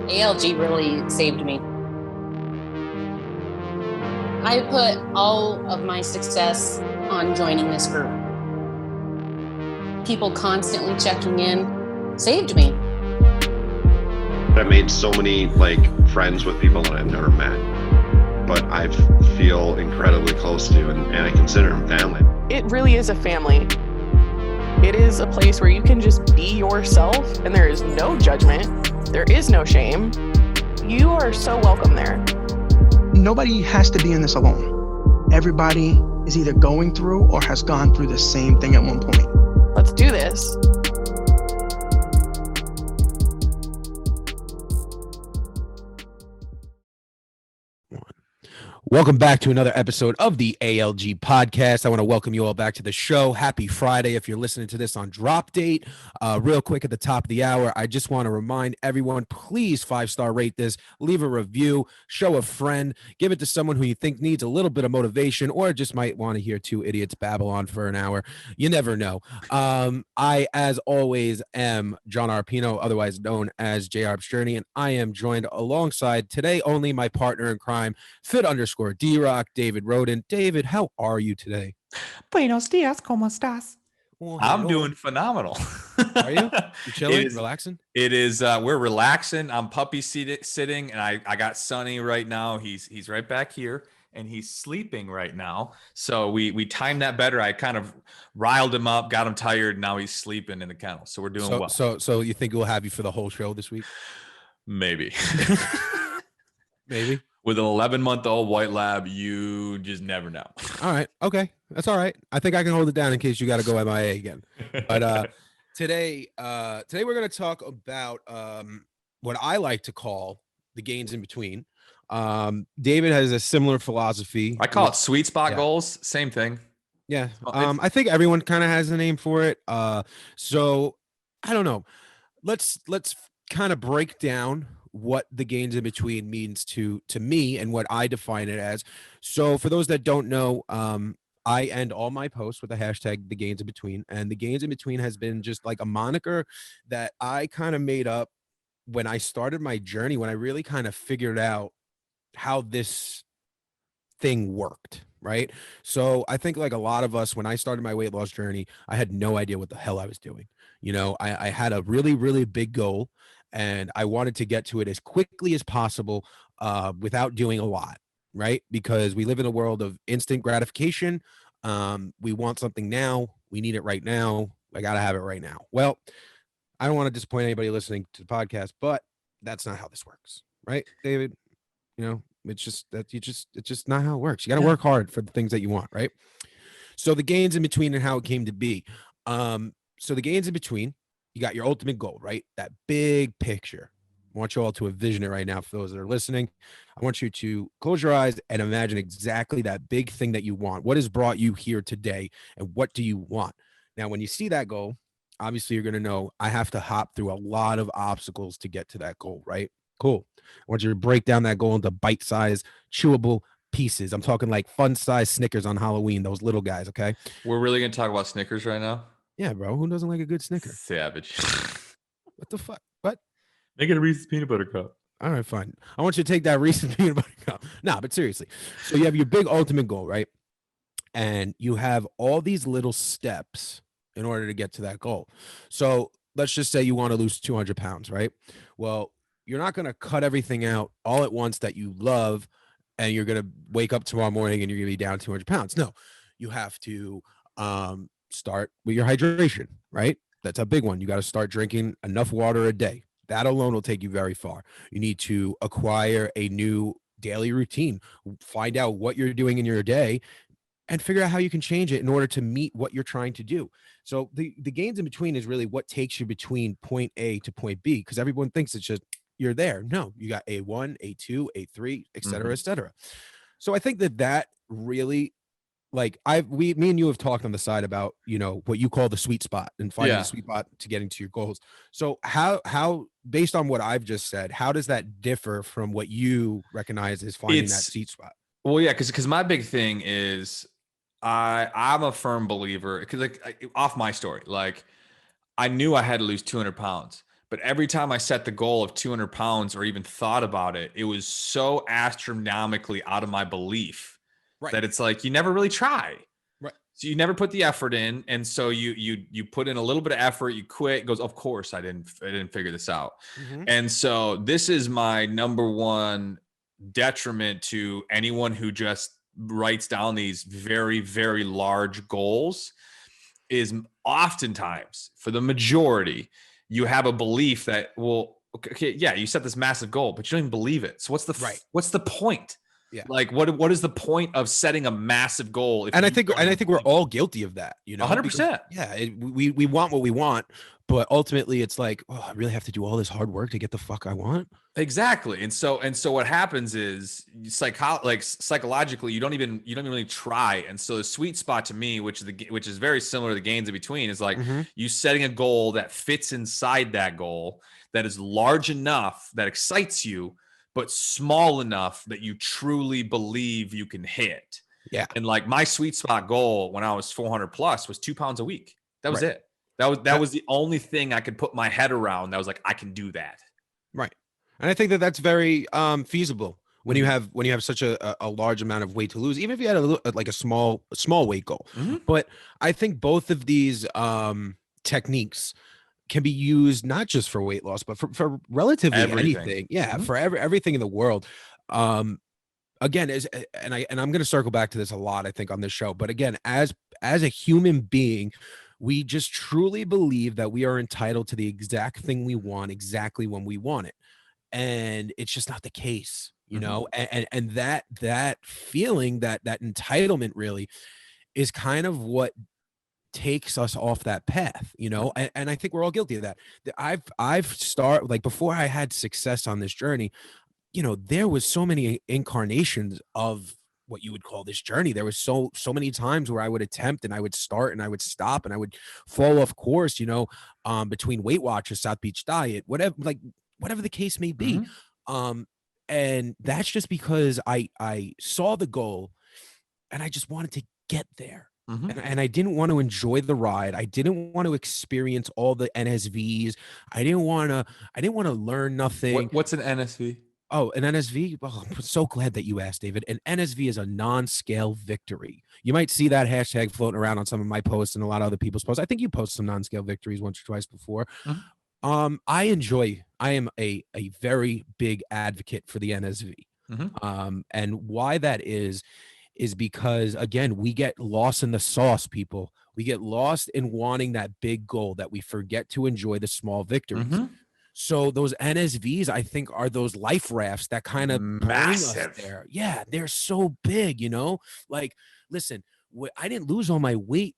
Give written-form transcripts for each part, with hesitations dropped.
ALG really saved me. I put all of my success on joining this group. People constantly checking in saved me. I made so many friends with people that I've never met, but I feel incredibly close to, and I consider them family. It really is a family. It is a place where you can just be yourself and there is no judgment. There is no shame. You are so welcome there. Nobody has to be in this alone. Everybody is either going through or has gone through the same thing at one point. Let's do this. Welcome back to another episode of the ALG podcast. I want to welcome you all back to the show. Happy Friday if you're listening to this on drop date. Real quick at the top of the hour, I just want to remind everyone, please 5-star rate this, leave a review, show a friend, give it to someone who you think needs a little bit of motivation or just might want to hear two idiots babble on for an hour. You never know. I, as always, am John Arpino, otherwise known as JR Journey, and I am joined alongside today only my partner in crime, Fit_D-Rock, David Roden. David, how are you today? Buenos dias, ¿cómo estás? Well, I'm doing phenomenal. Are you? You chilling? Relaxing? It is. We're relaxing. I'm puppy sitting, and I got Sonny right now. He's right back here, and he's sleeping right now. So we timed that better. I kind of riled him up, got him tired. Now he's sleeping in the kennel. So we're doing well. So you think we'll have you for the whole show this week? Maybe. Maybe. With an 11-month-old white lab, you just never know. All right. Okay. That's all right. I think I can hold it down in case you got to go MIA again. But today we're going to talk about what I like to call the gains in between. David has a similar philosophy. I call it sweet spot goals. Same thing. Yeah. I think everyone kind of has a name for it. So I don't know. Let's kind of break down what the gains in between means to me and what I define it as. So for those that don't know, I end all my posts with the hashtag the gains in between, and the gains in between has been just like a moniker that I kind of made up when I started my journey, when I really kind of figured out how this thing worked. Right. So I think like a lot of us, when I started my weight loss journey, I had no idea what the hell I was doing. You know, I had a really, really big goal, and I wanted to get to it as quickly as possible without doing a lot, right? Because we live in a world of instant gratification. We want something now. We need it right now. I got to have it right now. Well, I don't want to disappoint anybody listening to the podcast, but that's not how this works, right, David? You know, it's just not how it works. You got to work hard for the things that you want, right? So the gains in between and how it came to be. So the gains in between, you got your ultimate goal, right? That big picture. I want you all to envision it right now. For those that are listening, I want you to close your eyes and imagine exactly that big thing that you want. What has brought you here today, and what do you want? Now, when you see that goal, obviously you're going to know I have to hop through a lot of obstacles to get to that goal, right? Cool. I want you to break down that goal into bite-sized, chewable pieces. I'm talking like fun-sized Snickers on Halloween, those little guys, okay? We're really going to talk about Snickers right now? Yeah, bro. Who doesn't like a good Snicker? Savage. What the fuck? What? Make it a Reese's peanut butter cup. All right, fine. I want you to take that Reese's peanut butter cup. Nah, but seriously. So you have your big ultimate goal, right? And you have all these little steps in order to get to that goal. So let's just say you want to lose 200 pounds, right? Well, you're not going to cut everything out all at once that you love, and you're going to wake up tomorrow morning and you're going to be down 200 pounds. No, you have to start with your hydration, right? That's a big one. You got to start drinking enough water a day. That alone will take you very far. You need to acquire a new daily routine, find out what you're doing in your day, and figure out how you can change it in order to meet what you're trying to do. So the gains in between is really what takes you between point A to point B, because everyone thinks it's just you're there. No, you got A1, A2, A3, et cetera, et cetera. So I think that really, like me and you have talked on the side about, you know, what you call the sweet spot and finding the sweet spot to getting to your goals. So how based on what I've just said, how does that differ from what you recognize as finding that sweet spot? Well, yeah, because my big thing is I'm a firm believer, because off my story, like I knew I had to lose 200 pounds, But every time I set the goal of 200 pounds or even thought about it, it was so astronomically out of my belief that it's like you never really try. Right. So you never put the effort in, and so you put in a little bit of effort, you quit. It goes, of course, I didn't figure this out. And so this is my number one detriment to anyone who just writes down these very, very large goals is oftentimes, for the majority, you have a belief that, well, okay, yeah, you set this massive goal, but you don't even believe it. So what's the point? Yeah. Like what is the point of setting a massive goal? I think we're all guilty of that, 100%. Yeah, we want what we want, but ultimately it's like, oh, I really have to do all this hard work to get the fuck I want. Exactly. And so what happens is psychologically, you don't even really try. And so the sweet spot to me, which is very similar to the gains in between, is like you setting a goal that fits inside that goal, that is large enough, that excites you, but small enough that you truly believe you can hit. Yeah. And like my sweet spot goal when I was 400 plus was 2 pounds a week. That was it. That was the only thing I could put my head around. That was like, I can do that. Right. And I think that that's very feasible when you have such a large amount of weight to lose, even if you had a small weight goal. But I think both of these techniques can be used not just for weight loss, but for relatively anything. Yeah, for everything in the world. Again, and I'm going to circle back to this a lot, I think, on this show. But again, as a human being, we just truly believe that we are entitled to the exact thing we want exactly when we want it. And it's just not the case, and that feeling, that entitlement really is kind of what takes us off that path, and I think we're all guilty of that. I've started, like, before I had success on this journey, there was so many incarnations of what you would call this journey. There was so many times where I would attempt and I would start and I would stop and I would fall off course, between Weight Watchers, South Beach Diet, whatever the case may be. And that's just because I saw the goal and I just wanted to get there. And I didn't want to enjoy the ride. I didn't want to experience all the NSVs. I didn't want to learn nothing. What's an NSV? Oh, an NSV? Oh, I'm so glad that you asked, David. An NSV is a non-scale victory. You might see that hashtag floating around on some of my posts and a lot of other people's posts. I think you post some non-scale victories once or twice before. I am a very big advocate for the NSV. And why that is because, again, we get lost in the sauce, people. We get lost in wanting that big goal that we forget to enjoy the small victories. So those NSVs, I think, are those life rafts that kind of bring us there. Yeah, they're so big, like, listen, I didn't lose all my weight,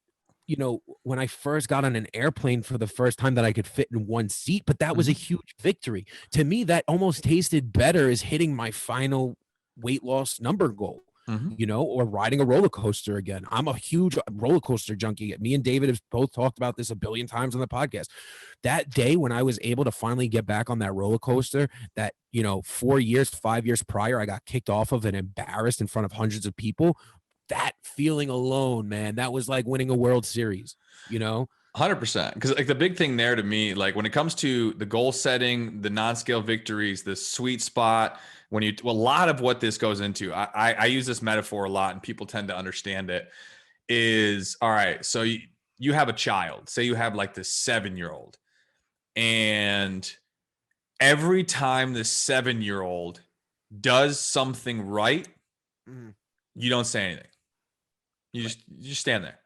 when I first got on an airplane for the first time that I could fit in one seat, but that was a huge victory. To me, that almost tasted better as hitting my final weight loss number goal. Or riding a roller coaster again. I'm a huge roller coaster junkie. Me and David have both talked about this a billion times on the podcast. That day when I was able to finally get back on that roller coaster that, 5 years prior, I got kicked off of and embarrassed in front of hundreds of people. That feeling alone, man, that was like winning a World Series, 100%. Because like the big thing there to me, like when it comes to the goal setting, the non-scale victories, the sweet spot, a lot of what this goes into, I use this metaphor a lot and people tend to understand it, is, all right, so you have a child, say you have like this 7-year-old, and every time this 7-year-old does something right, you don't say anything. You just stand there.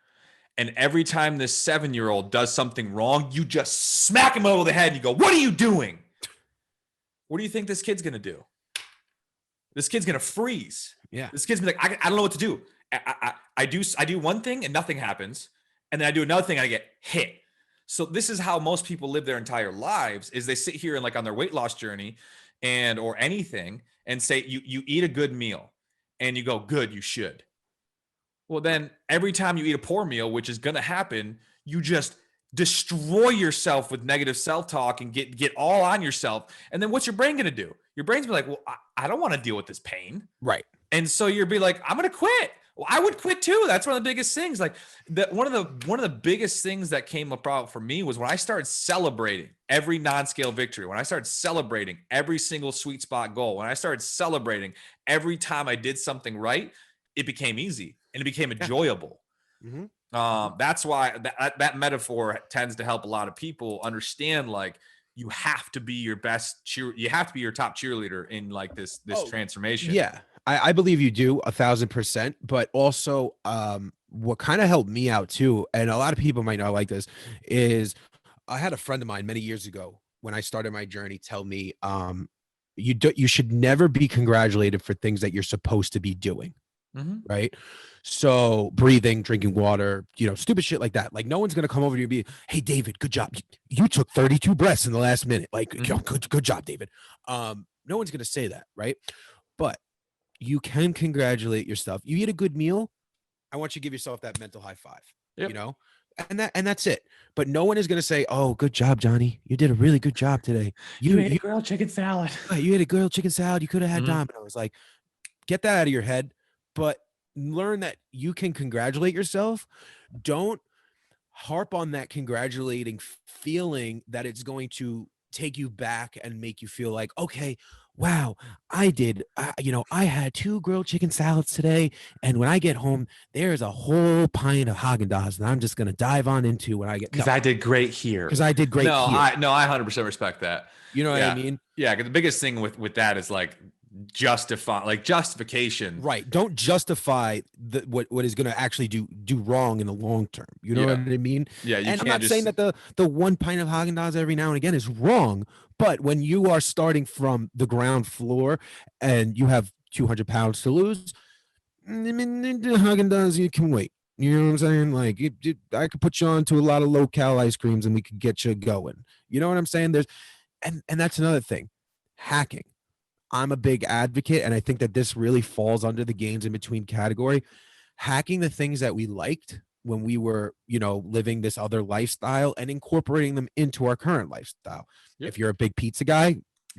And every time this 7-year-old does something wrong, you just smack him over the head and you go, "What are you doing?" What do you think this kid's going to do? This kid's going to freeze. Yeah. This kid's be like, I don't know what to do. I do one thing and nothing happens. And then I do another thing and I get hit. So this is how most people live their entire lives, is they sit here and like on their weight loss journey or anything and say, you eat a good meal and you go, "Good, you should." Well, then every time you eat a poor meal, which is going to happen, you just destroy yourself with negative self-talk and get all on yourself. And then what's your brain going to do? Your brain's be like, "Well, I don't want to deal with this pain." Right. And so you'll be like, "I'm going to quit," Well, I would quit too. That's one of the biggest things. Like one of the biggest things that came about for me was when I started celebrating every non-scale victory, when I started celebrating every single sweet spot goal, when I started celebrating every time I did something right, it became easy and it became enjoyable. Mm-hmm. That's why that metaphor tends to help a lot of people understand, like, you have to be your best you have to be your top cheerleader in like this transformation. Yeah, I believe you do 1,000%, but also what kind of helped me out too, and a lot of people might not like this, is I had a friend of mine many years ago when I started my journey tell me you should never be congratulated for things that you're supposed to be doing. Mm-hmm. Right. So breathing, drinking water, stupid shit like that. Like no one's going to come over to you and be, hey, David, good job. You took 32 breaths in the last minute. Like, good job, David. No one's going to say that. Right. But you can congratulate yourself. You eat a good meal. I want you to give yourself that mental high five, Yep. and that's it. But no one is going to say, oh, good job, Johnny. You did a really good job today. You ate a grilled chicken salad. You ate a grilled chicken salad. You could have had Mm-hmm. Domino's. Like, get that out of your head. But learn that you can congratulate yourself. Don't harp on that congratulating feeling that it's going to take you back and make you feel like, okay, wow, I had 2 grilled chicken salads today. And when I get home, there's a whole pint of Haagen-Dazs that I'm just going to dive on into when I get, because I did great here. Because I did great here. I 100% respect that. You know what I mean? Yeah. Because the biggest thing with that is like, justification. Right. Don't justify what is going to actually do wrong in the long term. You know what I mean? Yeah. And I'm not saying that the 1 pint of Haagen-Dazs every now and again is wrong, but when you are starting from the ground floor and you have 200 pounds to lose, Haagen-Dazs, you can wait. You know what I'm saying? Like I could put you on to a lot of low-cal ice creams and we could get you going. You know what I'm saying? And that's another thing. Hacking. I'm a big advocate, and I think that this really falls under the gains in between category. Hacking the things that we liked when we were, living this other lifestyle and incorporating them into our current lifestyle. Yep. If you're a big pizza guy,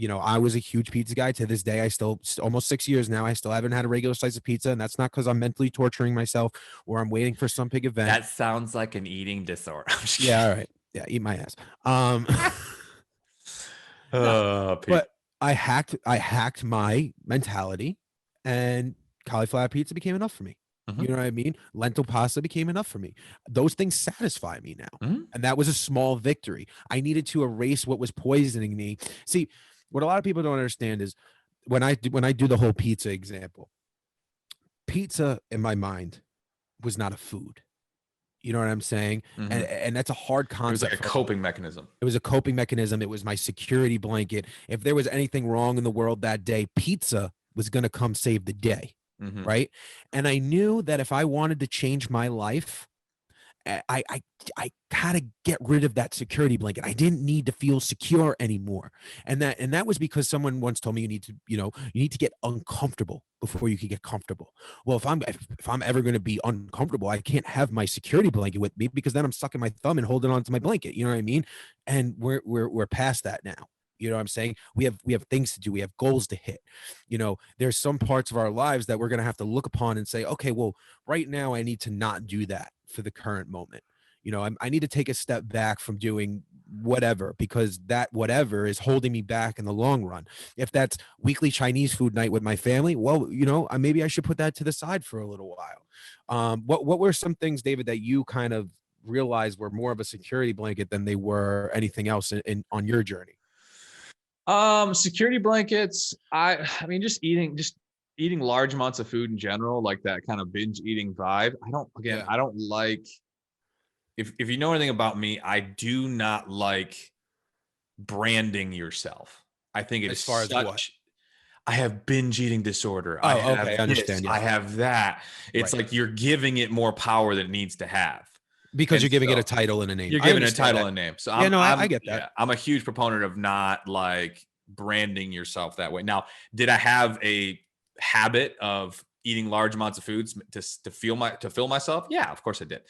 I was a huge pizza guy. To this day, I still, almost 6 years now, I still haven't had a regular slice of pizza, and that's not because I'm mentally torturing myself or I'm waiting for some big event. That sounds like an eating disorder. Yeah, all right. Yeah, eat my ass. But I hacked my mentality, and cauliflower pizza became enough for me. Mm-hmm. You know what I mean? Lentil pasta became enough for me. Those things satisfy me now. Mm-hmm. And that was a small victory. I needed to erase what was poisoning me. See, what a lot of people don't understand is when I do the whole pizza example, pizza in my mind was not a food. You know what I'm saying? Mm-hmm. And that's a hard concept. It was like a coping mechanism. It was a coping mechanism. It was my security blanket. If there was anything wrong in the world that day, pizza was going to come save the day. Mm-hmm. Right. And I knew that if I wanted to change my life, I had to get rid of that security blanket. I didn't need to feel secure anymore. And that was because someone once told me you need to get uncomfortable before you can get comfortable. Well, if I'm ever going to be uncomfortable, I can't have my security blanket with me, because then I'm sucking my thumb and holding on to my blanket. You know what I mean? And we're past that now. You know what I'm saying? We have things to do. We have goals to hit. There's some parts of our lives that we're going to have to look upon and say, okay, well, right now I need to not do that for the current moment. I need to take a step back from doing whatever, because that whatever is holding me back in the long run. If that's weekly Chinese food night with my family, well, maybe I should put that to the side for a little while. What were some things, David, that you kind of realized were more of a security blanket than they were anything else on your journey? Security blankets. I mean, just eating large amounts of food in general, like that kind of binge eating vibe. I don't like, if you know anything about me, I do not like branding yourself. I think it is far as what? I have binge eating disorder. I understand. I have that. It's like you're giving it more power than it needs to have. Because you're giving it a title and a name. You're giving it a title and a name. So I get that. Yeah, I'm a huge proponent of not like branding yourself that way. Now, did I have a habit of eating large amounts of foods to fill myself? Yeah, of course I did.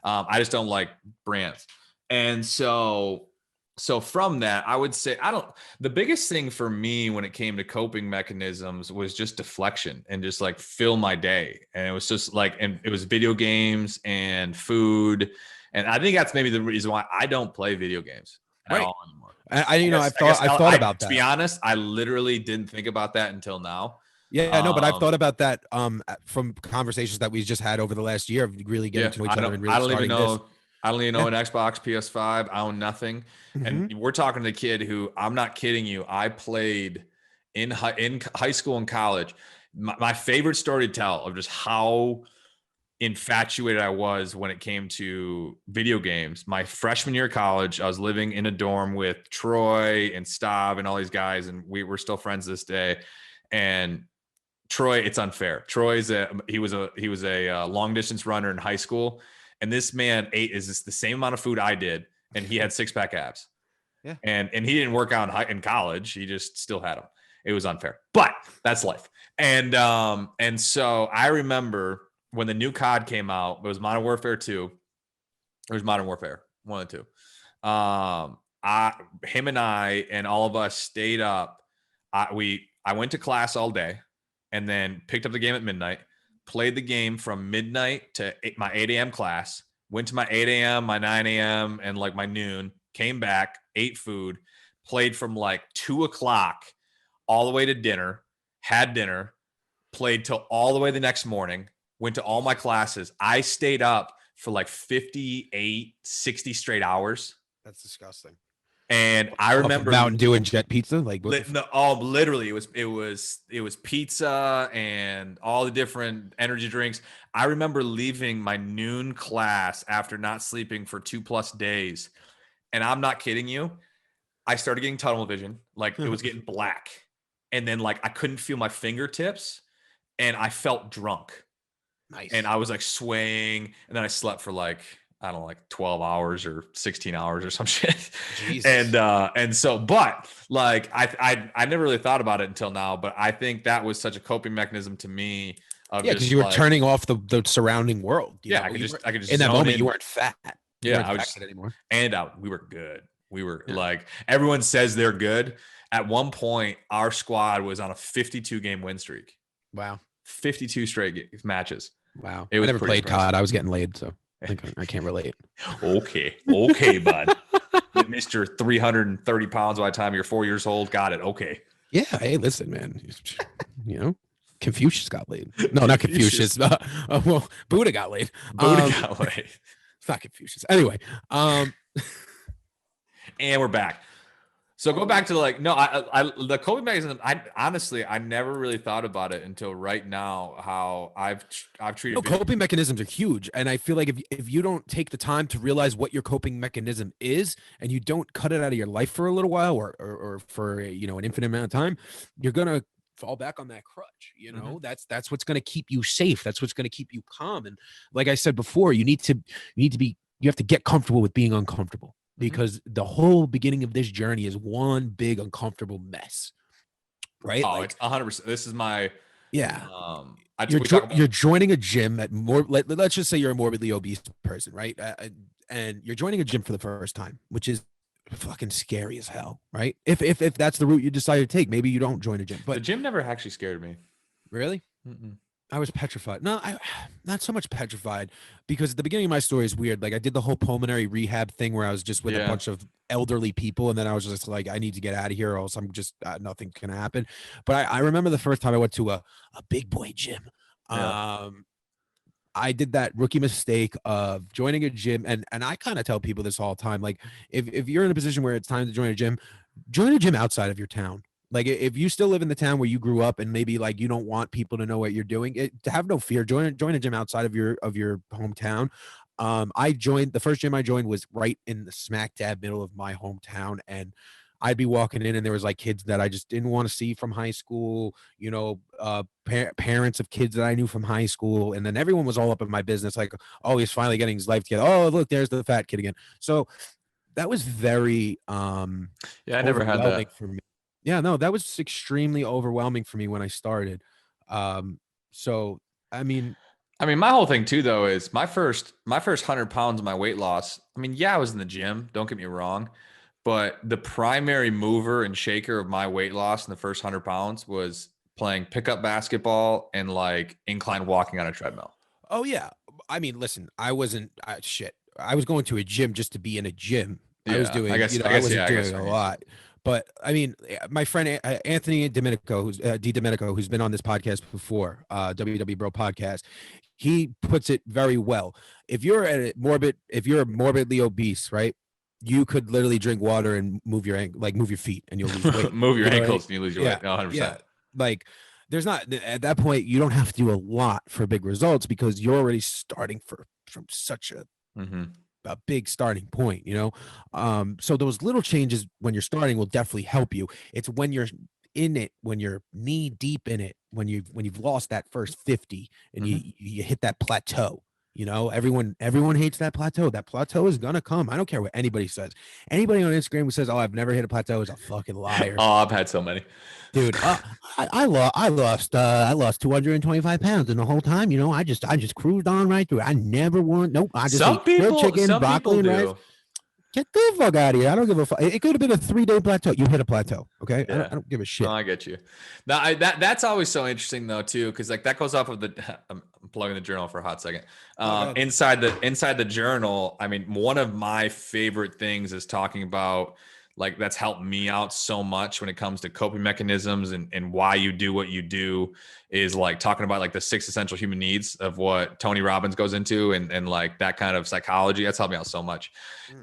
I just don't like brands. And so So from that, I would say the biggest thing for me when it came to coping mechanisms was just deflection and just like fill my day. And it was just like, and it was video games and food. And I think that's maybe the reason why I don't play video games at all anymore. I've thought about that. To be honest, I literally didn't think about that until now. Yeah, no, but I've thought about that from conversations that we just had over the last year of really getting to know each other and really starting this. I don't even know an Xbox, PS5. I own nothing. And we're talking to the kid who, I'm not kidding you, I played in high school and college. My favorite story to tell of just how infatuated I was when it came to video games. My freshman year of college, I was living in a dorm with Troy and Stav and all these guys, and we're still friends this day. And Troy, it's unfair. He was a long distance runner in high school. And this man ate the same amount of food I did, and he had 6-pack abs. Yeah. And he didn't work out in college. He just still had them. It was unfair, but that's life. And so I remember when the new COD came out, it was Modern Warfare 2. It was Modern Warfare 1 and 2. Him and I and all of us stayed up. I went to class all day and then picked up the game at midnight. Played the game from midnight to my 8 a.m. class, went to my 8 a.m., my 9 a.m., and like my noon, came back, ate food, played from like 2 o'clock all the way to dinner, had dinner, played till all the way the next morning, went to all my classes. I stayed up for like 58, 60 straight hours. That's disgusting. And I remember Mountain Dew and Jet Pizza, like literally, it was pizza and all the different energy drinks. I remember leaving my noon class after not sleeping for 2+ days, and I'm not kidding you. I started getting tunnel vision, like it was getting black, and then like I couldn't feel my fingertips, and I felt drunk. Nice. And I was like swaying, and then I slept for like, I don't know, like 12 hours or 16 hours or some shit. Jesus. And so, but like, I never really thought about it until now, but I think that was such a coping mechanism to me. Because you were turning off the surrounding world. I could just in that moment, you weren't fat. I was anymore. And we were good. We were like, everyone says they're good. At one point, our squad was on a 52 game win streak. Wow. 52 straight matches. Wow. I never played COD. I was getting laid, so I can't relate. Okay, bud. You missed your 330 pounds by the time you're 4 years old. Got it. Okay. Yeah. Hey, listen, man. Confucius got laid. No, not Confucius. Well, Buddha got laid. It's not Confucius. Anyway. And we're back. So go back to the coping mechanism. I honestly never really thought about it until right now. How I've treated coping mechanisms are huge, and I feel like if you don't take the time to realize what your coping mechanism is, and you don't cut it out of your life for a little while, or for an infinite amount of time, you're gonna fall back on that crutch. That's what's gonna keep you safe. That's what's gonna keep you calm. And like I said before, you have to get comfortable with being uncomfortable. Because the whole beginning of this journey is one big uncomfortable mess, right? Oh, it's 100%. This is my You're joining a gym let's just say you're a morbidly obese person, right? And you're joining a gym for the first time, which is fucking scary as hell, right? If that's the route you decide to take, maybe you don't join a gym. But the gym never actually scared me. Really? Mm-mm. I was petrified. No, I not so much petrified, because the beginning of my story is weird. Like I did the whole pulmonary rehab thing where I was just with a bunch of elderly people, and then I was just like, I need to get out of here, or else I'm just nothing's gonna happen. But I remember the first time I went to a big boy gym. Yeah. I did that rookie mistake of joining a gym, and I kind of tell people this all the time. Like if you're in a position where it's time to join a gym outside of your town. Like if you still live in the town where you grew up, and maybe like you don't want people to know what you're doing, to have no fear, join a gym outside of your hometown. The first gym I joined was right in the smack dab middle of my hometown, and I'd be walking in and there was like kids that I just didn't want to see from high school, parents of kids that I knew from high school. And then everyone was all up in my business. Like, oh, he's finally getting his life together. Oh, look, there's the fat kid again. So that was very, I never had that for me. Yeah, no, that was extremely overwhelming for me when I started. So, I mean, my whole thing too, though, is my first 100 pounds of my weight loss. I was in the gym. Don't get me wrong. But the primary mover and shaker of my weight loss in the first 100 pounds was playing pickup basketball and like incline walking on a treadmill. Oh yeah. I mean, listen, I wasn't shit. I was going to a gym just to be in a gym. I was Yeah, doing, I guess, I wasn't yeah, I guess doing I a guess. lot. But I mean, my friend Anthony Domenico, who's D Domenico, who's been on this podcast before, WW Bro podcast, he puts it very well. If you're morbidly obese, right? You could literally drink water and move your feet, and you'll lose weight. Move your You know what I ankles mean? and you lose your Yeah, weight. 100%. yeah. Like, there's not at that point you don't have to do a lot for big results because you're already starting from such a big starting point, so those little changes when you're starting will definitely help you. It's when you're in it, when you're knee deep in it, when you've lost that first 50 and you hit that plateau. Everyone hates that plateau. That plateau is gonna come. I don't care what anybody says. Anybody on Instagram who says, "Oh, I've never hit a plateau," is a fucking liar. Oh, I've had so many. Dude, I lost 225 pounds, and the whole time, I just cruised on right through. I never won. Nope. I just Some ate grilled people, chicken, some broccoli, people and do. rice. Get the fuck out of here. I don't give a fuck. It could have been a 3-day plateau. You hit a plateau. Okay. Yeah. I don't give a shit. No, I get you. Now, that's always so interesting though, too. Cause like that goes off of I'm plugging the journal for a hot second. Inside the journal, I mean, one of my favorite things is talking about like, that's helped me out so much when it comes to coping mechanisms and why you do what you do is like talking about like the 6 essential human needs of what Tony Robbins goes into and like that kind of psychology. That's helped me out so much.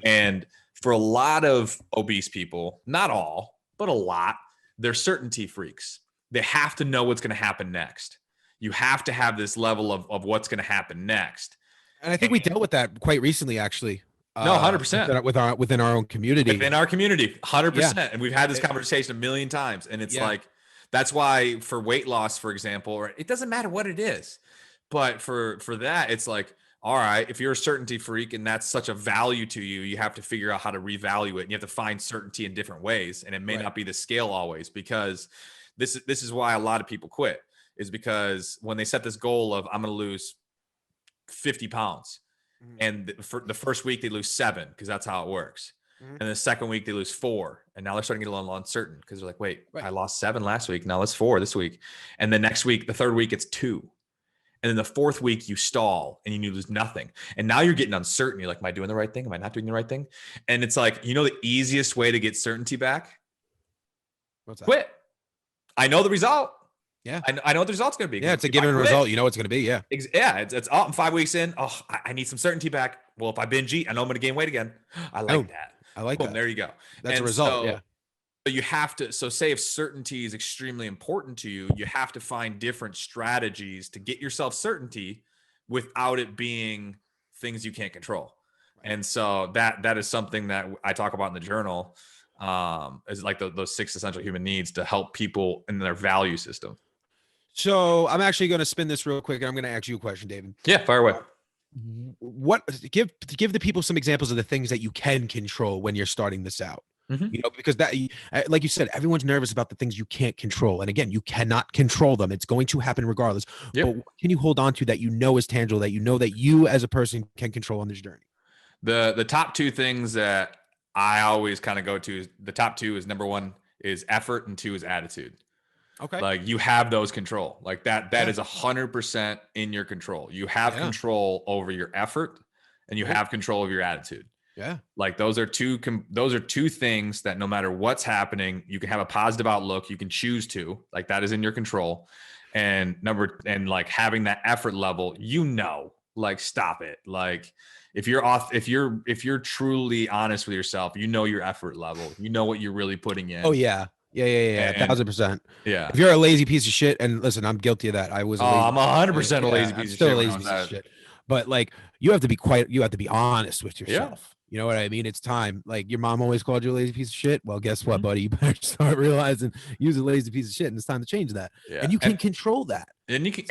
And for a lot of obese people, not all, but a lot, they're certainty freaks. They have to know what's going to happen next. You have to have this level of what's going to happen next. And I think we dealt with that quite recently, actually. No, 100%. Within our own community. Within our community, 100%. Yeah. And we've had this conversation a million times. And it's like, that's why for weight loss, for example, or it doesn't matter what it is. But for that, it's like, all right, if you're a certainty freak and that's such a value to you, you have to figure out how to revalue it. And you have to find certainty in different ways. And it may not be the scale always, because this is why a lot of people quit, is because when they set this goal of I'm going to lose 50 pounds, and for the first week they lose 7 because that's how it works. And the second week they lose 4, and now they're starting to get a little uncertain because they're like, wait, I lost 7 last week, now it's 4 this week. And the next week, the third week, it's 2. And then the fourth week you stall and you lose nothing. And now you're getting uncertain. You're like, am I doing the right thing? Am I not doing the right thing? And it's like, the easiest way to get certainty back? What's that? Quit. I know the result. Yeah. I know what the result's going to be. Yeah, it's a given result. You know it's going to be. Yeah. Yeah. It's I'm 5 weeks in. Oh, I need some certainty back. Well, if I binge eat, I know I'm going to gain weight again. I like that. I like that. There you go. That's a result. Yeah. But you have to, say if certainty is extremely important to you, you have to find different strategies to get yourself certainty without it being things you can't control. And so that is something that I talk about in the journal, is like those 6 essential human needs to help people in their value system. So I'm actually going to spin this real quick, and I'm going to ask you a question, David. Yeah, fire away. Give the people some examples of the things that you can control when you're starting this out. Because that, like you said, everyone's nervous about the things you can't control. And again, you cannot control them. It's going to happen regardless. But what can you hold on to that is tangible, that you as a person can control on this journey? The top 2 things that I always kind of go to, the top 2 is, number 1 is effort and 2 is attitude. Okay. Like you have those control. Like that is 100% in your control. You have control over your effort and you have control of your attitude. Yeah. Like those are two things that no matter what's happening, you can have a positive outlook. You can choose to, like, that is in your control. And like having that effort level, like, stop it. Like if you're truly honest with yourself, your effort level, what you're really putting in. Oh yeah. Yeah. 1000%. Yeah. If you're a lazy piece of shit, and listen, I'm guilty of that. I'm 100% a lazy piece of shit. Still a lazy piece of shit. But like, you have to be honest with yourself. Yeah. You know what I mean? It's time. Like, your mom always called you a lazy piece of shit. Well, guess what, buddy? You better start realizing you're a lazy piece of shit, and it's time to change that. Yeah. And you can control that. And you can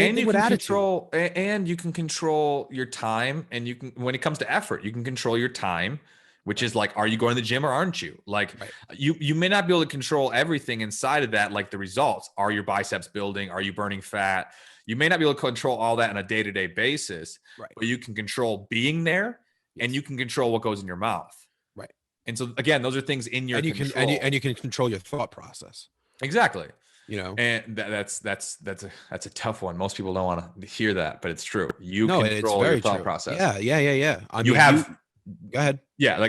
control your time. And you can, when it comes to effort, you can control your time, which is like, are you going to the gym or aren't you? Like, you may not be able to control everything inside of that, like the results. Are your biceps building? Are you burning fat? You may not be able to control all that on a day-to-day basis, but you can control being there. And you can control what goes in your mouth. Right. And so again, those are things in your control. And you can control your thought process. Exactly. You know, and that's a tough one. Most people don't want to hear that, but it's true. You no, control it's very your thought true. process. Yeah. I mean, go ahead. Yeah,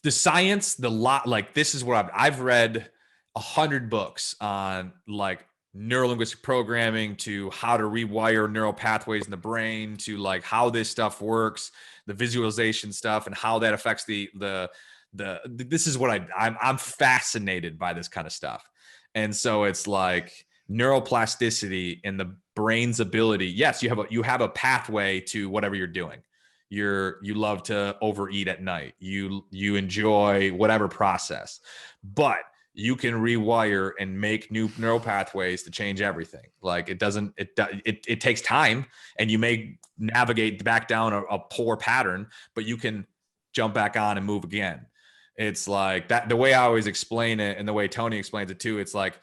the science, this is what I've read 100 books on like neurolinguistic programming, to how to rewire neural pathways in the brain, to like how this stuff works, the visualization stuff, and how that affects this is what I'm fascinated by this kind of stuff. And so it's like neuroplasticity and the brain's ability. Yes, you have a pathway to whatever you're doing. You love to overeat at night. You enjoy whatever process, but you can rewire and make new neural pathways to change everything. Like it takes time, and you may navigate back down a poor pattern, but you can jump back on and move again. It's like that. The way I always explain it, and the way Tony explains it too, it's like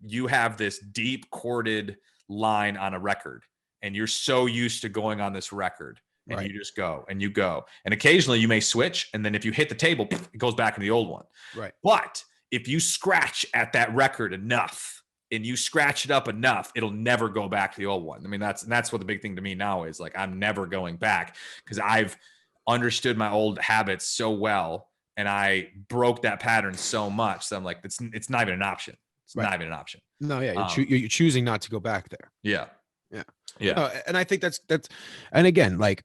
you have this deep chorded line on a record, and you're so used to going on this record, and you just go and you go. And occasionally you may switch, and then if you hit the table, it goes back to the old one. Right. But if you scratch at that record enough, and you scratch it up enough, it'll never go back to the old one. I mean, that's what the big thing to me now is. Like, I'm never going back, because I've understood my old habits so well, and I broke that pattern so much that I'm like, it's not even an option. It's not even an option. No, yeah, you're choosing not to go back there. Yeah. No, and I think that's, and again, like,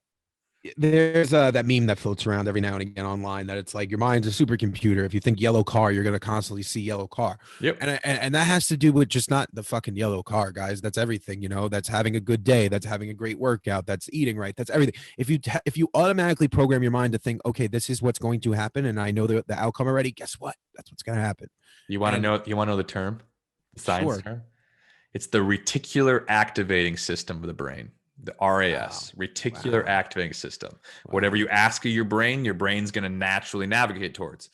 there's that meme that floats around every now and again online, that it's like your mind's a supercomputer. If you think yellow car, you're going to constantly see yellow car. Yep. And that has to do with just not the fucking yellow car, guys. That's everything, you know. That's having a good day. That's having a great workout. That's eating right. That's everything. If you automatically program your mind to think, okay, this is what's going to happen, and I know the outcome already, guess what? That's what's going to happen. You want to know the term, the science term? It's the reticular activating system of the brain. The RAS, reticular activating system. Whatever you ask of your brain's going to naturally navigate towards.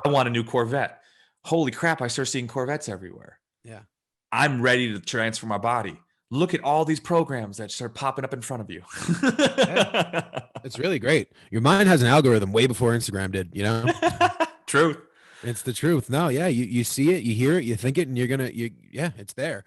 I want a new Corvette. Holy crap, I start seeing Corvettes everywhere. Yeah. I'm ready to transfer my body. Look at all these programs that start popping up in front of you. It's really great. Your mind has an algorithm way before Instagram did, you know? Truth. It's the truth. No, yeah, you see it, you hear it, you think it, and it's there.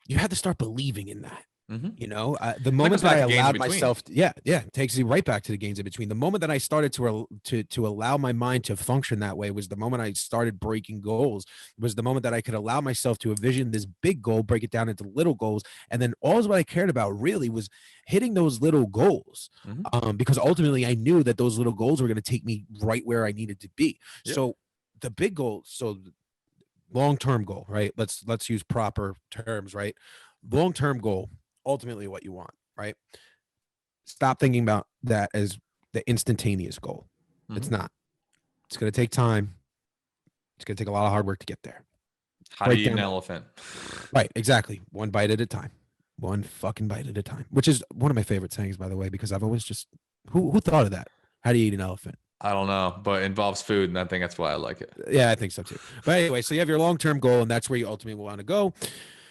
You have to start believing in that. Mm-hmm. You know, the moment that I allowed myself, it takes you right back to the gains in between. The moment that I started to allow my mind to function that way was the moment I started breaking goals. Was the moment that I could allow myself to envision this big goal, break it down into little goals, and then all what I cared about really was hitting those little goals. Mm-hmm. Because ultimately I knew that those little goals were going to take me right where I needed to be. Yep. So the big goal, long-term goal, right? Let's use proper terms, right? Long-term goal, ultimately what you want, right? Stop thinking about that as the instantaneous goal. Mm-hmm. It's not. It's going to take time. It's going to take a lot of hard work to get there. How do you eat an elephant? Right, exactly. One bite at a time. One fucking bite at a time, which is one of my favorite sayings, by the way, because I've always just, who thought of that? How do you eat an elephant? I don't know, but it involves food, and I think that's why I like it. Yeah, I think so too. But anyway, so you have your long-term goal, and that's where you ultimately want to go.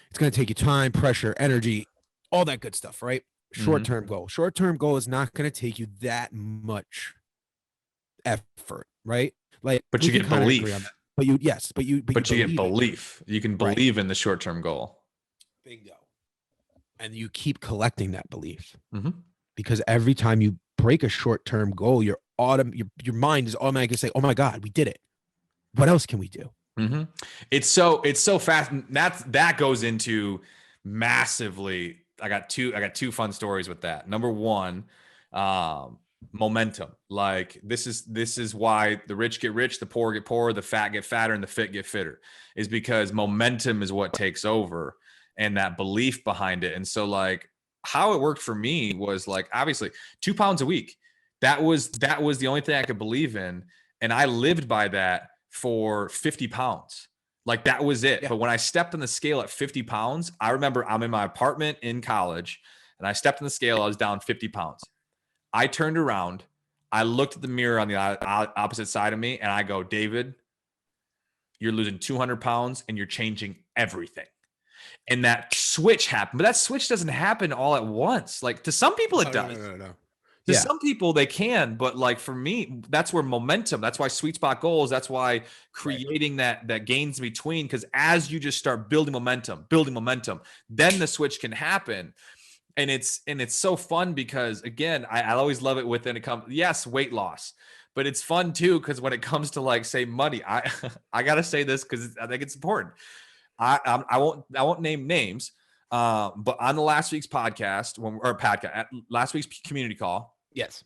It's going to take you time, pressure, energy, all that good stuff, right? Short-term goal. Short-term goal is not going to take you that much effort, right? Like, but you get belief. But you get belief. You can believe in the short-term goal. Bingo. And you keep collecting that belief, mm-hmm. because every time you break a short-term goal, your mind is automatically say, "Oh my God, we did it. What else can we do?" Mm-hmm. It's so fast. That goes into massively. I got two fun stories with that. Number one, momentum. Like this is why the rich get rich, the poor get poorer, the fat get fatter, and the fit get fitter. Is because momentum is what takes over, and that belief behind it. And so, like, how it worked for me was like, obviously 2 pounds a week. That was the only thing I could believe in. And I lived by that for 50 pounds. Like that was it. Yeah. But when I stepped on the scale at 50 pounds, I remember I'm in my apartment in college and I stepped on the scale. I was down 50 pounds. I turned around. I looked at the mirror on the opposite side of me and I go, David, you're losing 200 pounds and you're changing everything. And that switch happened. But that switch doesn't happen all at once. Like to some people it does. No. To Yeah. some people they can, but like for me, that's where momentum, that's why sweet spot goals, that's why creating that gains between, because as you just start building momentum, then the switch can happen. And it's so fun because again, I always love it within yes, weight loss, but it's fun too because when it comes to like say money, I I gotta say this because I think it's important. I won't name names, but on the last week's podcast last week's community call, Yes.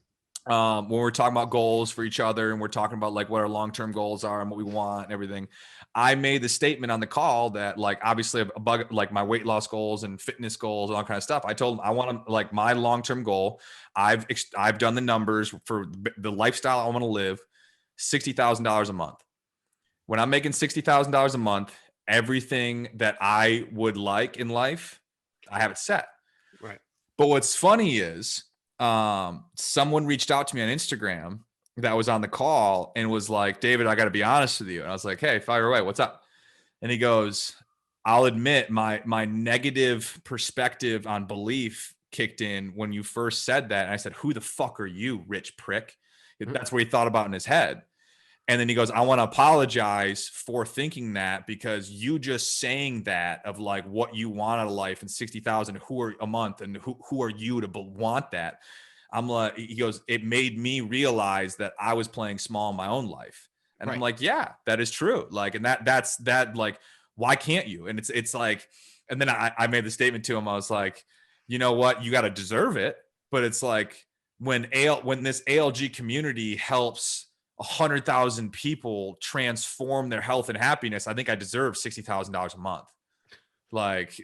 when we're talking about goals for each other and we're talking about like what our long-term goals are and what we want and everything, I made the statement on the call that like obviously a bug, like my weight loss goals and fitness goals and all kind of stuff. I told them I want to like my long-term goal. I've done the numbers for the lifestyle I want to live, $60,000 a month. When I'm making $60,000 a month, everything that I would like in life, I have it set. Right. But what's funny is someone reached out to me on Instagram that was on the call and was like, David, I got to be honest with you. And I was like, hey, fire away. What's up? And he goes, I'll admit my negative perspective on belief kicked in when you first said that. And I said, who the fuck are you, rich prick? That's what he thought about in his head. And then he goes, I want to apologize for thinking that because you just saying that of like what you want out of life and 60,000 who are a month and who are you to want that? I'm like, he goes, it made me realize that I was playing small in my own life. And I'm like, yeah, that is true. Like, and that's like, why can't you? And it's like, and then I made the statement to him. I was like, you know what? You got to deserve it. But it's like when this ALG community helps 100,000 people transform their health and happiness, I think I deserve $60,000 a month. Like,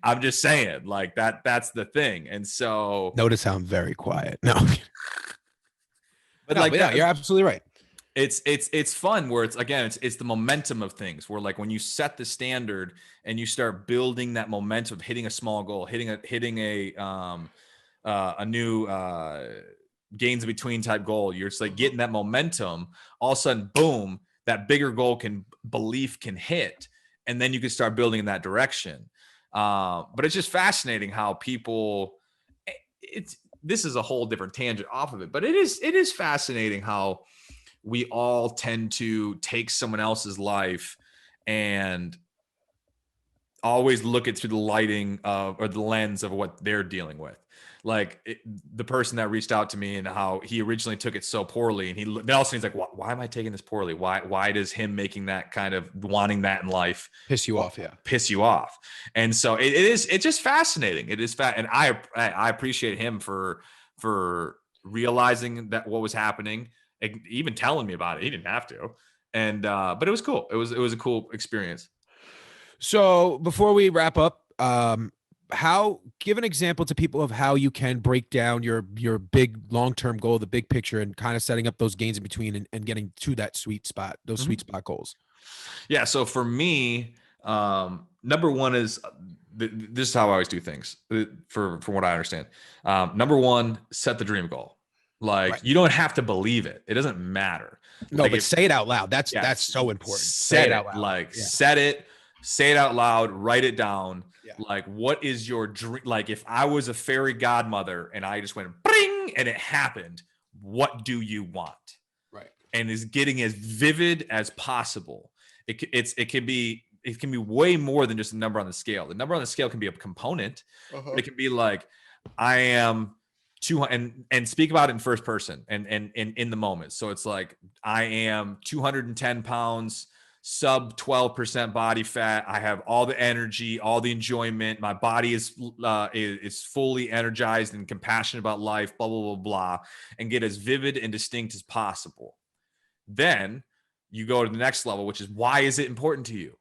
I'm just saying, like that's the thing. And so notice how I'm very quiet. No, but no, like but you're absolutely right. It's fun where it's again, it's the momentum of things where like when you set the standard and you start building that momentum, hitting a small goal, hitting a new gains between type goal, you're just like getting that momentum, all of a sudden boom, that bigger goal belief can hit, and then you can start building in that direction. But it's just fascinating how people, this is a whole different tangent off of it, but it is fascinating how we all tend to take someone else's life and always look it through the lighting of, or the lens of what they're dealing with. Like the person that reached out to me and how he originally took it so poorly, and he's like, why am I taking this poorly? Why does him making that kind of wanting that in life piss you off? Yeah. Piss you off. And so it's just fascinating. It is and I appreciate him for realizing that what was happening, even telling me about it. He didn't have to. And, but it was cool. It was a cool experience. So before we wrap up, give an example to people of how you can break down your big long-term goal, the big picture, and kind of setting up those gains in between and getting to that sweet spot, those sweet spot goals. Yeah. So for me, number one is this is how I always do things from what I understand. Number one, set the dream goal. Like you don't have to believe it. It doesn't matter. No, like but say it out loud. That's so important. Say it out loud. Like set it, say it out loud, write it down. Yeah. Like, what is your dream? Like, if I was a fairy godmother and I just went bring and it happened, what do you want? Right. And is getting as vivid as possible. It can be way more than just a number on the scale. The number on the scale can be a component, but it can be like, I am 200 and speak about it in first person and in the moment. So it's like, I am 210 pounds, sub 12% body fat. I have all the energy, all the enjoyment. My body is fully energized and compassionate about life, blah, blah, blah, blah, and get as vivid and distinct as possible. Then you go to the next level, which is, why is it important to you?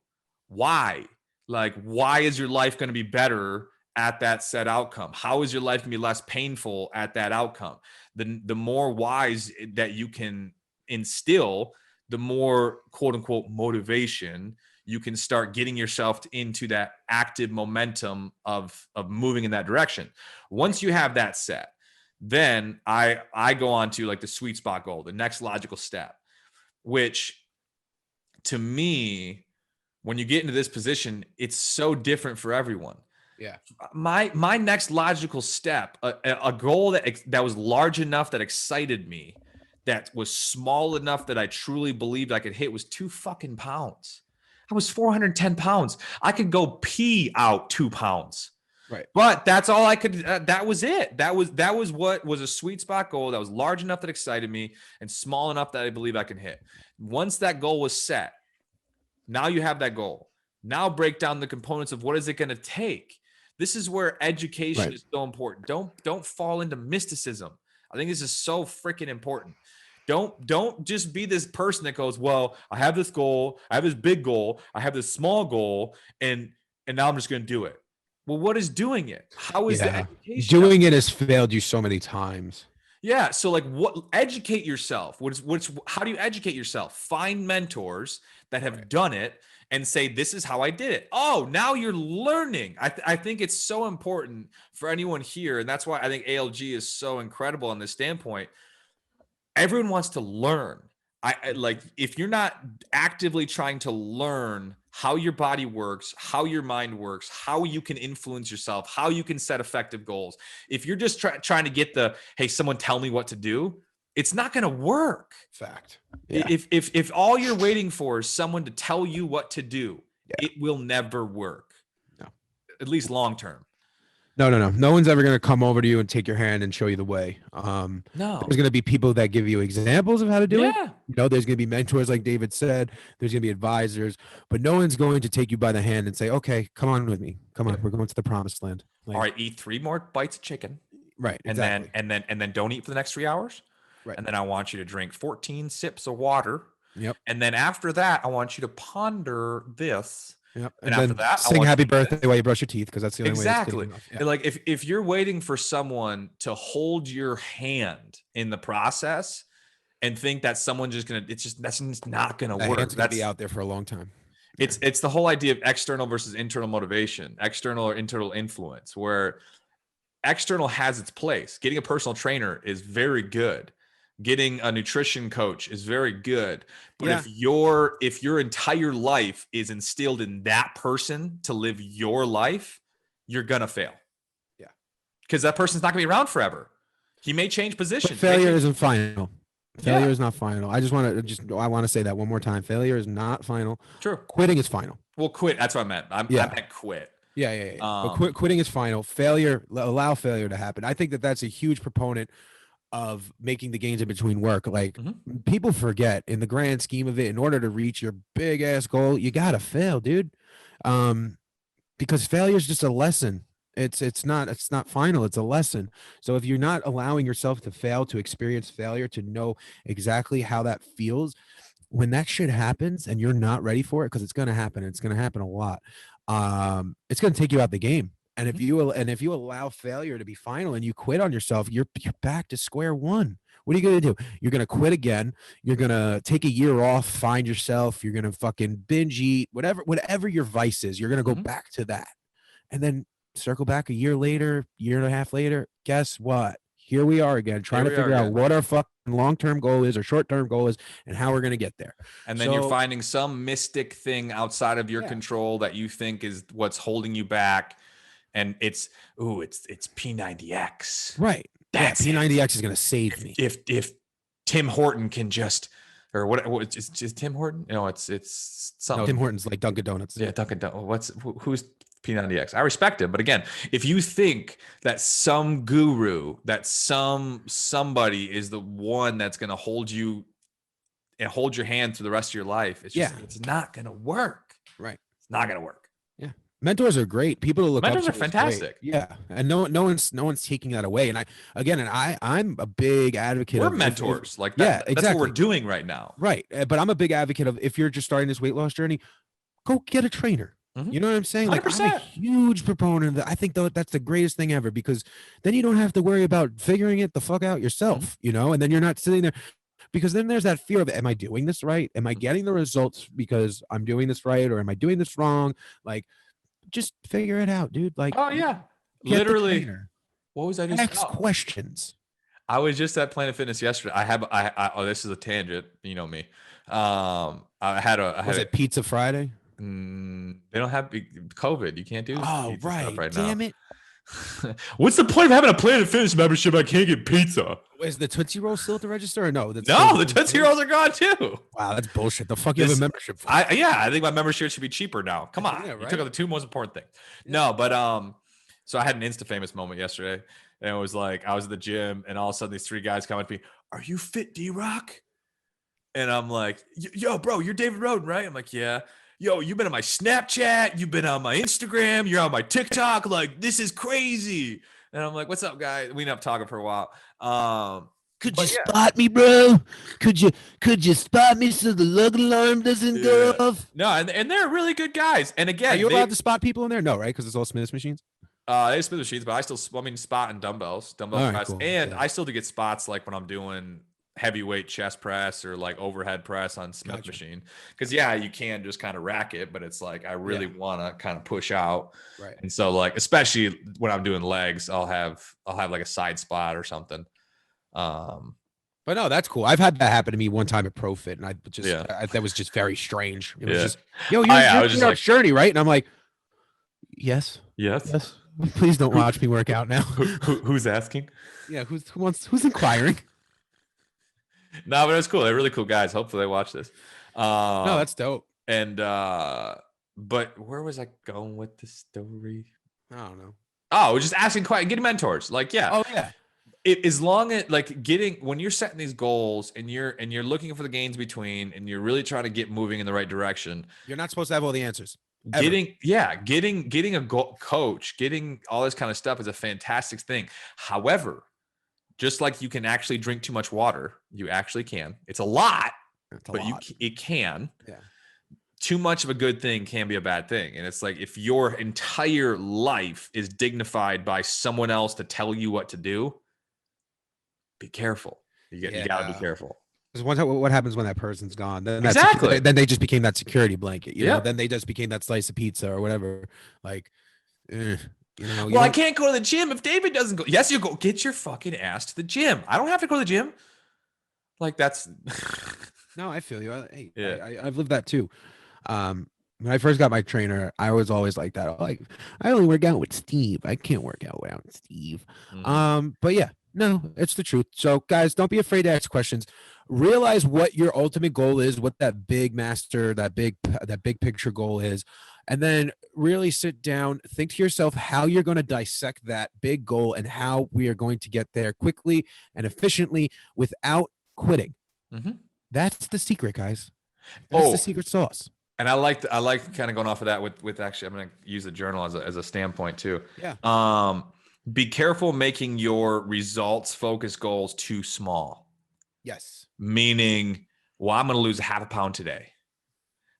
Why? Like, why is your life going to be better at that set outcome? How is your life going to be less painful at that outcome? The more whys that you can instill, the more quote unquote motivation you can start getting yourself into that active momentum of moving in that direction. Once you have that set, then I go on to like the sweet spot goal, the next logical step, which to me, when you get into this position, it's so different for everyone. Yeah. My next logical step, a goal that was large enough that excited me, that was small enough that I truly believed I could hit, was 2 fucking pounds. I was 410 pounds. I could go pee out 2 pounds. Right. But that's all I could. That was it. That was what was a sweet spot goal that was large enough that excited me and small enough that I believe I can hit. Once that goal was set, now you have that goal. Now break down the components of what is it going to take. This is where education is so important. Don't fall into mysticism. I think this is so freaking important. Don't just be this person that goes, well, I have this goal, I have this big goal, I have this small goal, and now I'm just going to do it. Well, what is doing it? How is the education? Doing it has failed you so many times. Yeah. So like educate yourself. How do you educate yourself? Find mentors that have done it and say, this is how I did it. Oh, now you're learning. I think it's so important for anyone here. And that's why I think ALG is so incredible on this standpoint. Everyone wants to learn. I like, if you're not actively trying to learn how your body works, how your mind works, how you can influence yourself, how you can set effective goals. If you're just trying to get hey, someone tell me what to do, it's not going to work. Fact. Yeah. If all you're waiting for is someone to tell you what to do, it will never work. No. At least long term. No. No one's ever going to come over to you and take your hand and show you the way. No. There's going to be people that give you examples of how to do it. Yeah. You know, there's going to be mentors, like David said. There's going to be advisors, but no one's going to take you by the hand and say, okay, come on with me. Come on. We're going to the promised land. All right. Eat 3 more bites of chicken. Right. And exactly. then don't eat for the next 3 hours. Right. And then I want you to drink 14 sips of water. Yep. And then after that, I want you to ponder this. Yep. And after that, sing happy birthday while you brush your teeth, because that's the only way. Exactly. Like if you're waiting for someone to hold your hand in the process and think that someone's just gonna, that's just not gonna work. That's gonna be out there for a long time. It's the whole idea of external versus internal motivation, external or internal influence, where external has its place. Getting a personal trainer is very good. Getting a nutrition coach is very good. But if your entire life is instilled in that person to live your life, you're going to fail. Yeah. Because that person's not going to be around forever. He may change position. But failure isn't final. Failure is not final. I want to say that one more time. Failure is not final. True. Quitting is final. Well, quit. That's what I meant. I meant quit. Yeah. But quitting is final. Failure, allow failure to happen. I think that's a huge proponent of making the gains in between work. Like people forget, in the grand scheme of it, in order to reach your big ass goal, you gotta fail, dude. Because failure is just a lesson. It's not final. It's a lesson. So if you're not allowing yourself to fail, to experience failure, to know exactly how that feels, when that shit happens and you're not ready for it, because it's gonna happen. It's gonna happen a lot. It's gonna take you out the game. And if you allow failure to be final and you quit on yourself, you're back to square one. What are you going to do? You're going to quit again. You're going to take a year off, find yourself. You're going to fucking binge eat, whatever your vice is. You're going to go back to that. And then circle back a year later, year and a half later. Guess what? Here we are again, trying to figure out what our fucking long-term goal is or short-term goal is and how we're going to get there. And then you're finding some mystic thing outside of your control that you think is what's holding you back. And it's P90X. Right. That's P90X is going to save me. If Tim Horton can just, or what it's just Tim Horton? No, it's something. No, Tim Horton's like Dunkin' Donuts. Yeah, Dunkin' Donuts. Who's P90X? I respect him, but again, if you think that some guru, that somebody is the one that's going to hold you and hold your hand through the rest of your life, it's not going to work. Right. It's not going to work. Mentors are great. People to look up to. Mentors are fantastic. Yeah, and no one's taking that away. And I'm a big advocate. We're mentors, like that. Yeah, exactly. That's what we're doing right now. Right, but I'm a big advocate of, if you're just starting this weight loss journey, go get a trainer. You know what I'm saying? 100%. Like, I'm a huge proponent of that. I think that's the greatest thing ever, because then you don't have to worry about figuring it the fuck out yourself. You know, and then you're not sitting there. Because then there's that fear of, am I doing this right? Am I getting the results because I'm doing this right, or am I doing this wrong? Like, just figure it out, dude. Like, oh yeah, literally. What was I just ask questions? I was just at Planet Fitness yesterday. Oh, this is a tangent. You know me. Was it Pizza Friday? They don't have COVID. You can't do Oh, pizza stuff right. right Damn now. it. What's the point of having a Planet Fitness membership? I can't get pizza. Is the Tootsie Roll still at the register or no? That's No, still the Tootsie Rolls are gone too. Wow, that's bullshit. The fuck you have a membership for? I think my membership should be cheaper now. Come on. Yeah, You right? took out the two most important things. Yeah. No, but so I had an Insta famous moment yesterday. And it was like I was at the gym and all of a sudden these three guys come up to me, "Are you fit, D-Rock?" And I'm like, "Yo, bro, you're David Roden, right?" I'm like, "Yeah." "Yo, you've been on my Snapchat, you've been on my Instagram, you're on my TikTok. Like, this is crazy." And I'm like, "What's up, guys?" We ended up talking for a while. Could you spot me, bro? Could you spot me so the lug alarm doesn't go off? No, and they're really good guys. And again, Are you allowed to spot people in there? No, right? Because it's all Smith's machines. They have Smith machines, but I still, spot and dumbbell All right, press, cool. and Yeah. I still do get spots like when I'm doing heavyweight chest press or like overhead press on Smith machine. Because you can just kind of rack it, but it's like I really want to kind of push out, right? And so like especially when I'm doing legs, I'll have like a side spot or something. But no, that's cool. I've had that happen to me one time at ProFit, and I just that was just very strange. It was just, yo, you're like shirty, right? And I'm like, yes. Please don't watch me work out now. Who's asking? Yeah, who's inquiring? No, but it's cool. They're really cool guys. Hopefully they watch this. No, that's dope. And but where was I going with this story? I don't know. Oh, we're just asking getting mentors. Like, Oh yeah. As long as like when you're setting these goals and you're looking for the gains between and you're really trying to get moving in the right direction, you're not supposed to have all the answers. Getting a coach, getting all this kind of stuff is a fantastic thing. However, just like you can actually drink too much water, you actually can. It's a lot, it can. Yeah. Too much of a good thing can be a bad thing. And it's like if your entire life is dignified by someone else to tell you what to do, be careful. You got to be careful. Because what happens when that person's gone? Then exactly. Then they just became that security blanket. You know? Then they just became that slice of pizza or whatever. Like, well, I can't go to the gym if David doesn't go. Yes, you go get your fucking ass to the gym. I don't have to go to the gym. Like that's. No, I feel you. I've lived that too. When I first got my trainer, I was always like that. Like, I only work out with Steve. I can't work out without Steve. Mm-hmm. But yeah, no, it's the truth. So guys, don't be afraid to ask questions. Realize what your ultimate goal is, what that big picture goal is, and then really sit down, think to yourself how you're going to dissect that big goal and how we are going to get there quickly and efficiently without quitting. Mm-hmm. That's the secret, guys. That's the secret sauce. And I like kind of going off of that with actually, I'm going to use the journal as a standpoint too. Yeah. Be careful making your results focused goals too small. Yes. Meaning, well, I'm going to lose a half a pound today.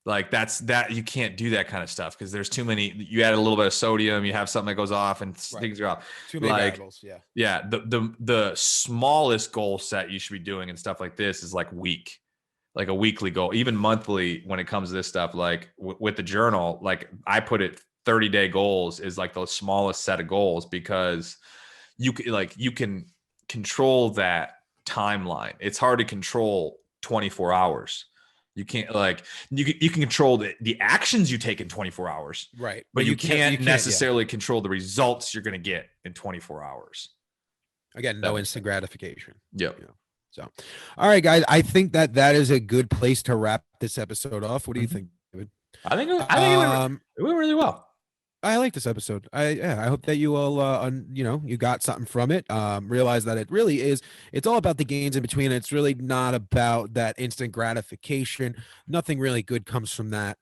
Like that you can't do that kind of stuff because there's too many. You add a little bit of sodium, you have something that goes off, and things are off. Too many variables. Yeah. Yeah. The smallest goal set you should be doing and stuff like this is like a weekly goal, even monthly when it comes to this stuff. Like with the journal, like I put it 30-day goals is like the smallest set of goals because you can control that timeline. It's hard to control 24 hours. You can't you can control the actions you take in 24 hours, right? But you can't necessarily control the results you're going to get in 24 hours. Again, no instant gratification. Yep. So, all right, guys, I think that is a good place to wrap this episode off. What do you think, David? I think it went really well. I like this episode. I hope that you all, you got something from it. Realize that it really is. It's all about the gains in between. It's really not about that instant gratification. Nothing really good comes from that.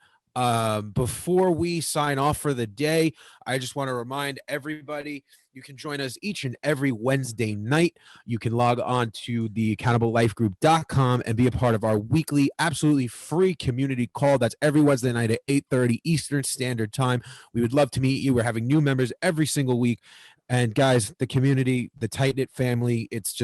Before we sign off for the day, I just want to remind everybody you can join us each and every Wednesday night. You can log on to theaccountable.lifegroup.com and be a part of our weekly, absolutely free community call. That's every Wednesday night at 8:30 Eastern Standard Time. We would love to meet you. We're having new members every single week. And guys, the community, the tight-knit family, it's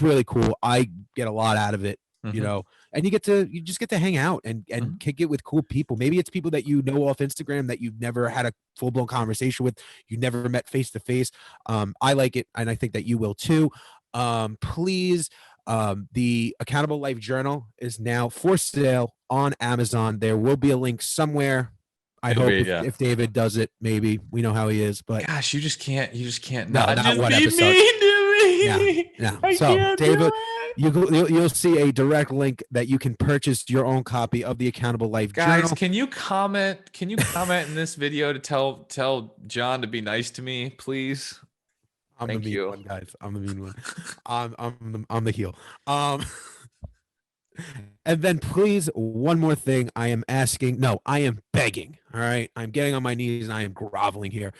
really cool. I get a lot out of it. Mm-hmm. And you just get to hang out and kick it with cool people. Maybe it's people that off Instagram that you've never had a full-blown conversation with, you never met face to face. I like it, and I think that you will too. Please, the Accountable Life Journal is now for sale on Amazon. There will be a link somewhere. I It'll hope be, yeah. if David does it, maybe we know how he is, but Gosh, you just can't No, not not just one be episode. mean to me. yeah. I So can't David, do it. you'll see a direct link that you can purchase your own copy of the Accountable Life Guys, Journal. can you comment in this video to tell John to be nice to me, please? I'm Thank the mean you. one, guys. I'm the mean one. I'm the heel. And then please, one more thing. I am begging. All right. I'm getting on my knees and I am groveling here.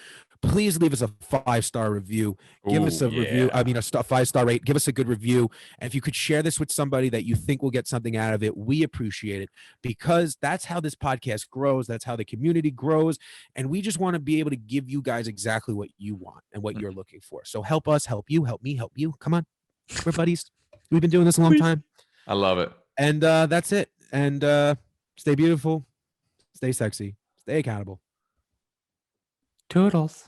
Please leave us a 5-star review. Give us a review. I mean, a 5-star rate. Give us a good review. And if you could share this with somebody that you think will get something out of it, we appreciate it, because that's how this podcast grows. That's how the community grows. And we just want to be able to give you guys exactly what you want and what you're looking for. So help us, help you, help me, help you. Come on. We're buddies. We've been doing this a long time. I love it. And that's it. And stay beautiful, stay sexy, stay accountable. Toodles.